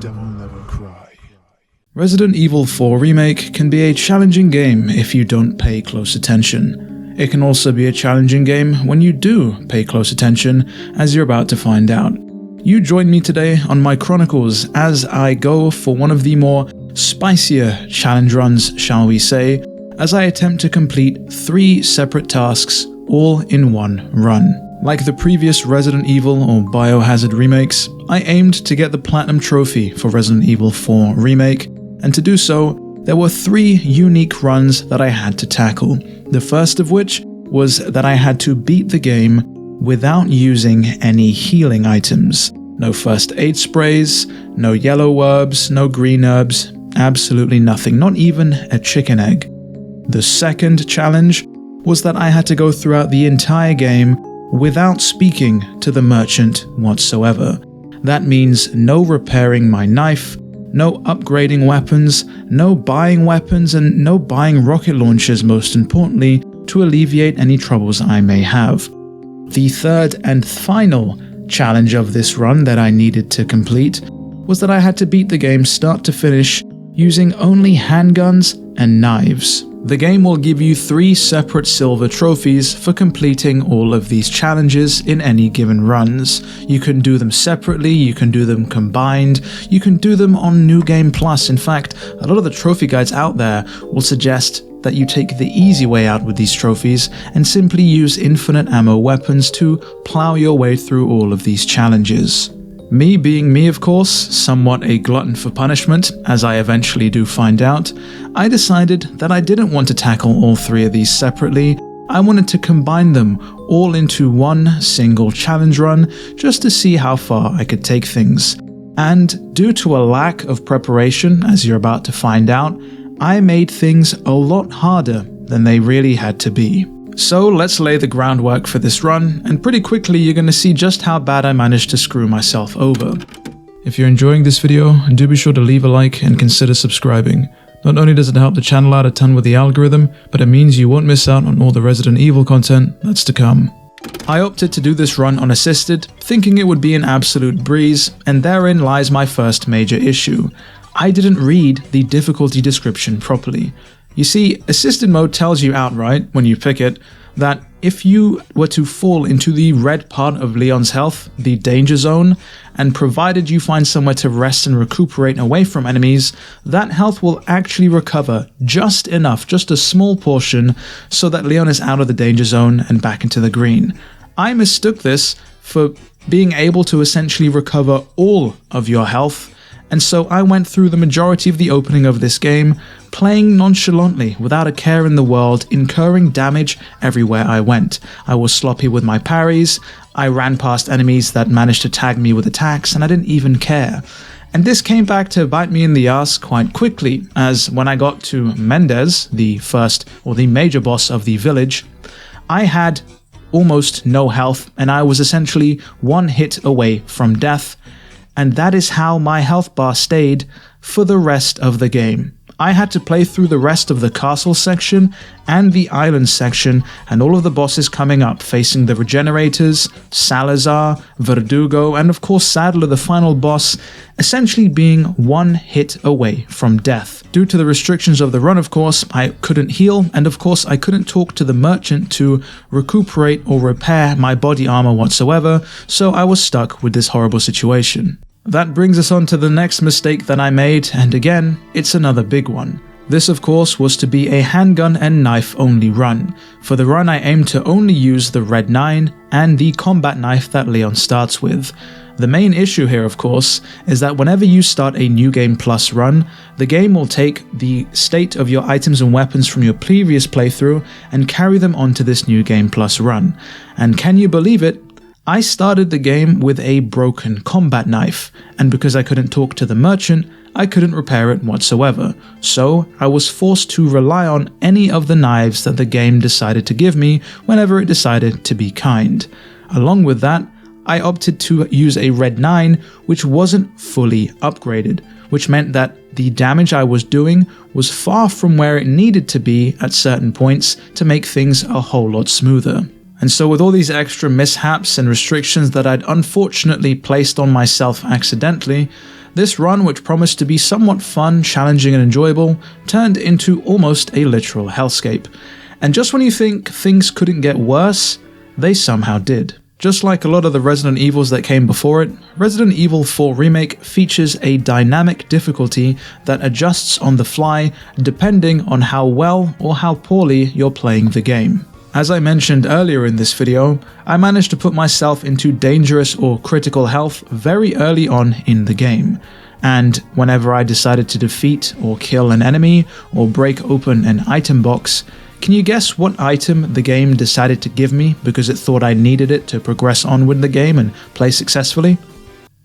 DevilNeverCry. Resident Evil 4 Remake can be a challenging game if you don't pay close attention. It can also be a challenging game when you do pay close attention, as you're about to find out. You join me today on my chronicles as I go for one of the more spicier challenge runs, shall we say, as I attempt to complete 3 separate tasks all in one run. Like the previous Resident Evil or Biohazard remakes, I aimed to get the Platinum Trophy for Resident Evil 4 Remake, and to do so, there were 3 unique runs that I had to tackle. The first of which was that I had to beat the game without using any healing items. No first aid sprays, no yellow herbs, no green herbs, absolutely nothing, not even a chicken egg. The second challenge was that I had to go throughout the entire game without speaking to the merchant whatsoever. That means no repairing my knife, no upgrading weapons, no buying weapons, and no buying rocket launchers, most importantly, to alleviate any troubles I may have. The third and final challenge of this run that I needed to complete was that I had to beat the game start to finish using only handguns and knives. The game will give you 3 separate silver trophies for completing all of these challenges in any given runs. You can do them separately, you can do them combined, you can do them on New Game Plus. In fact, a lot of the trophy guides out there will suggest that you take the easy way out with these trophies and simply use infinite ammo weapons to plow your way through all of these challenges. Me being me, of course, somewhat a glutton for punishment, as I eventually do find out, I decided that I didn't want to tackle all 3 of these separately. I wanted to combine them all into one single challenge run, just to see how far I could take things. And due to a lack of preparation, as you're about to find out, I made things a lot harder than they really had to be. So let's lay the groundwork for this run, and pretty quickly you're going to see just how bad I managed to screw myself over. If you're enjoying this video, do be sure to leave a like and consider subscribing. Not only does it help the channel out a ton with the algorithm, but it means you won't miss out on all the Resident Evil content that's to come. I opted to do this run unassisted, thinking it would be an absolute breeze, and therein lies my first major issue. I didn't read the difficulty description properly. You see, assisted mode tells you outright, when you pick it, that if you were to fall into the red part of Leon's health, the danger zone, and provided you find somewhere to rest and recuperate away from enemies, that health will actually recover just enough, just a small portion, so that Leon is out of the danger zone and back into the green. I mistook this for being able to essentially recover all of your health, and so I went through the majority of the opening of this game, playing nonchalantly, without a care in the world, incurring damage everywhere I went. I was sloppy with my parries, I ran past enemies that managed to tag me with attacks, and I didn't even care. And this came back to bite me in the ass quite quickly, as when I got to Mendez, the first or the major boss of the village, I had almost no health, and I was essentially 1 hit away from death. And that is how my health bar stayed for the rest of the game. I had to play through the rest of the castle section and the island section, and all of the bosses coming up, facing the Regenerators, Salazar, Verdugo, and of course Sadler, the final boss, essentially being 1 hit away from death. Due to the restrictions of the run, of course, I couldn't heal, and of course I couldn't talk to the merchant to recuperate or repair my body armor whatsoever, so I was stuck with this horrible situation. That brings us on to the next mistake that I made, and again, it's another big one. This, of course, was to be a handgun and knife only run. For the run, I aimed to only use the Red 9 and the combat knife that Leon starts with. The main issue here, of course, is that whenever you start a New Game Plus run, the game will take the state of your items and weapons from your previous playthrough and carry them onto this New Game Plus run. And can you believe it? I started the game with a broken combat knife, and because I couldn't talk to the merchant, I couldn't repair it whatsoever, so I was forced to rely on any of the knives that the game decided to give me whenever it decided to be kind. Along with that, I opted to use a Red 9, which wasn't fully upgraded, which meant that the damage I was doing was far from where it needed to be at certain points to make things a whole lot smoother. And so with all these extra mishaps and restrictions that I'd unfortunately placed on myself accidentally, This run, which promised to be somewhat fun, challenging and enjoyable, turned into almost a literal hellscape. And just when you think things couldn't get worse, they somehow did. Just like a lot of the Resident Evils that came before it, Resident Evil 4 Remake features a dynamic difficulty that adjusts on the fly depending on how well or how poorly you're playing the game. As I mentioned earlier in this video, I managed to put myself into dangerous or critical health very early on in the game, and whenever I decided to defeat or kill an enemy or break open an item box, can you guess what item the game decided to give me because it thought I needed it to progress on with the game and play successfully?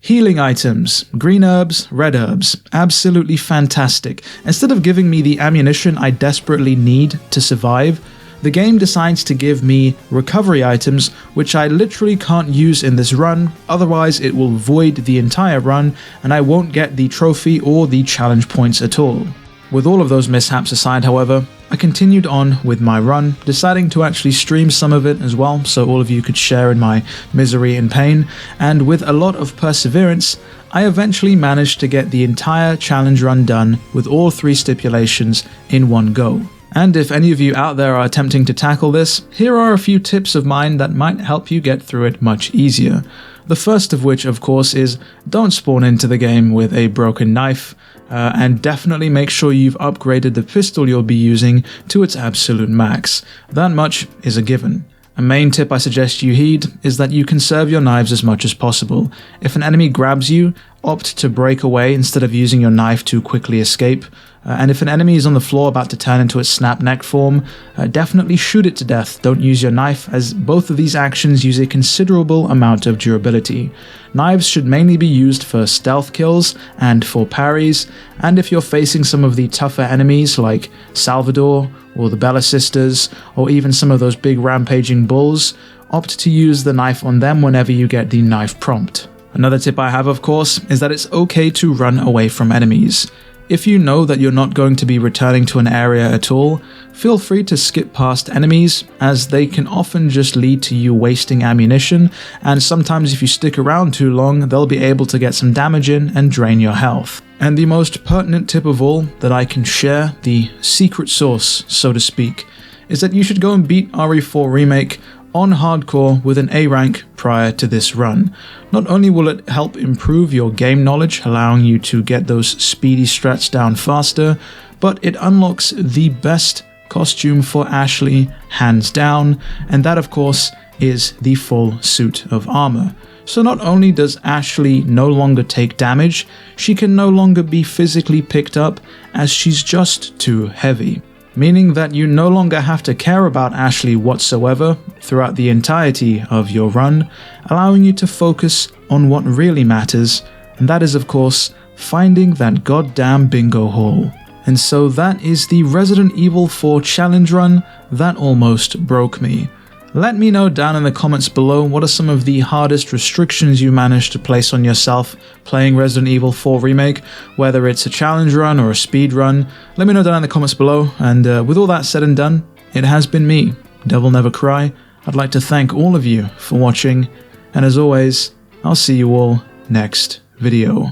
Healing items, green herbs, red herbs, absolutely fantastic. Instead of giving me the ammunition I desperately need to survive, the game decides to give me recovery items which I literally can't use in this run, otherwise it will void the entire run and I won't get the trophy or the challenge points at all. With all of those mishaps aside, however, I continued on with my run, deciding to actually stream some of it as well so all of you could share in my misery and pain, and with a lot of perseverance, I eventually managed to get the entire challenge run done with all 3 stipulations in one go. And if any of you out there are attempting to tackle this, here are a few tips of mine that might help you get through it much easier. The first of which, of course, is don't spawn into the game with a broken knife, and definitely make sure you've upgraded the pistol you'll be using to its absolute max. That much is a given. A main tip I suggest you heed is that you conserve your knives as much as possible. If an enemy grabs you, opt to break away instead of using your knife to quickly escape. And if an enemy is on the floor about to turn into its snap neck form, definitely shoot it to death. Don't use your knife, as both of these actions use a considerable amount of durability. Knives should mainly be used for stealth kills and for parries, and if you're facing some of the tougher enemies like Salvador or the Bella Sisters, or even some of those big rampaging bulls, opt to use the knife on them whenever you get the knife prompt. Another tip I have, of course, is that it's okay to run away from enemies. If you know that you're not going to be returning to an area at all, feel free to skip past enemies, as they can often just lead to you wasting ammunition, and sometimes if you stick around too long, they'll be able to get some damage in and drain your health. And the most pertinent tip of all that I can share, the secret sauce, so to speak, is that you should go and beat RE4 Remake on hardcore with an A rank prior to this run. Not only will it help improve your game knowledge, allowing you to get those speedy strats down faster, but it unlocks the best costume for Ashley, hands down, and that of course is the full suit of armor. So not only does Ashley no longer take damage, she can no longer be physically picked up as she's just too heavy. Meaning that you no longer have to care about Ashley whatsoever throughout the entirety of your run, allowing you to focus on what really matters, and that is of course finding that goddamn bingo hall. And so that is the Resident Evil 4 challenge run that almost broke me. Let me know down in the comments below what are some of the hardest restrictions you managed to place on yourself playing Resident Evil 4 Remake, whether it's a challenge run or a speed run. Let me know down in the comments below, and with all that said and done, it has been me, DevilNeverCry. I'd like to thank all of you for watching, and as always, I'll see you all next video.